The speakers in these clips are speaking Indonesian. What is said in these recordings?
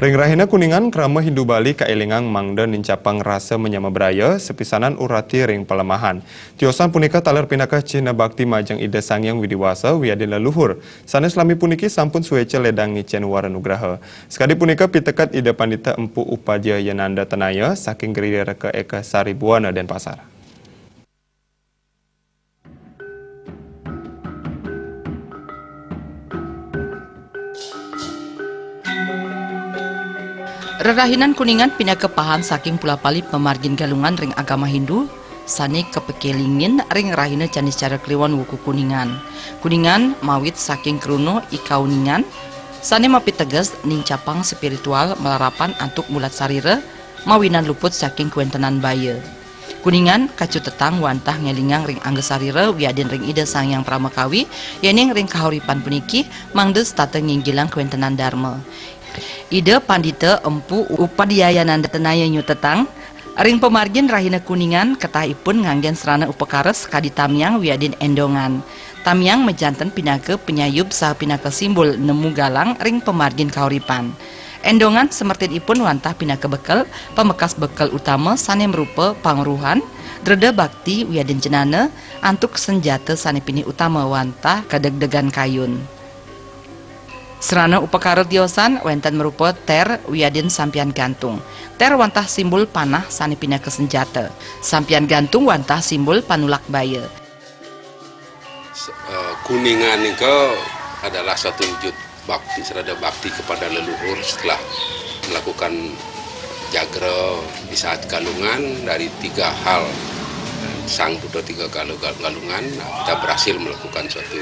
Ring rahina kuningan krama Hindu Bali kaelingang mangda nincapang rasa menyama beraya sepisanan urati ring pelemahan. Tiosan punika taler pinakah Cina Bakti Majang Ida Sangyang Widiwasa wiadin leluhur. Sanes lami puniki sampun suece ledang ngicen waranugraha. Sekadi punika pitekat Ida Pandita Empu Upaja Yananda Tenaya saking gerira ke Eka Saribuana Denpasar. Rerahinan kuningan pindah kepahan saking pula palip memargin galungan ring agama Hindu sani kepekelingin ring rahina canis cara kliwon wuku kuningan. Kuningan mawit saking kruno ikauningan sani mapi tegas ning capang spiritual melarapan antuk mulat sarira mawinan luput saking kuentenan baya. Kuningan kacu tetang wantah ngelingang ring angge sarira wiadin ring Ida Sangyang Pramakawi yening ring kahuripan puniki mangdes tata nginggilang kuentenan dharma. Ida Pandita Empu Upadyayananda Tenaya nyu tetang ring pemargin rahina kuningan ketahipun nganggen serana upakares kadi tamyang wiadin endongan. Tamyang mejanten pinake penyayub saha pinake simbol nemu galang ring pemargin kauripan. Endongan semertinipun wantah pinake bekel pemekas bekel utama sane merupa pangruhan dreda bakti wiadin jenana antuk senjata sane pini utama wantah kadegdegan kayun. Serana upakara tiosan wenten merupa ter wiadin sampian gantung. Ter wantah simbol panah sani pindah ke senjata. Sampian gantung wantah simbol panulak baya. Kuningan itu adalah satu wujud bakti, serada bakti kepada leluhur setelah melakukan jagra di saat galungan dari tiga hal. Sang Buddha tiga galungan, kita berhasil melakukan suatu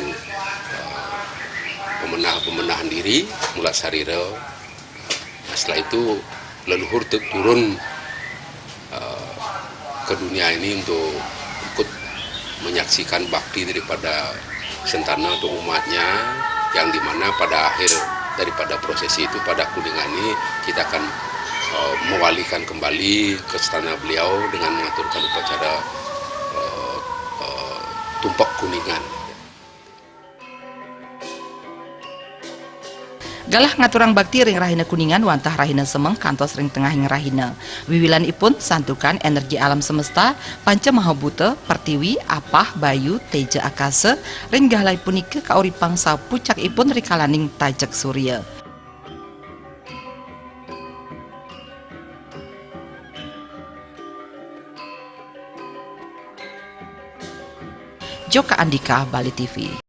pemenahan diri, mulat sarira. Setelah itu leluhur turun ke dunia ini untuk ikut menyaksikan bakti daripada sentana untuk umatnya, yang dimana pada akhir daripada prosesi itu pada kuningan ini kita akan mewalikan kembali ke istana beliau dengan mengaturkan upacara tumpak kuningan. Galah ngaturang bakti ring rahina kuningan wantah rahina semeng kantos ring tengah ing rahina. Wiwilan ipun santukan energi alam semesta panca mahabuta pertiwi apah bayu teja akasa ring gahlai punike kauripang sapucak ipun rikalaning tajak surya. Joka Andika, Bali TV.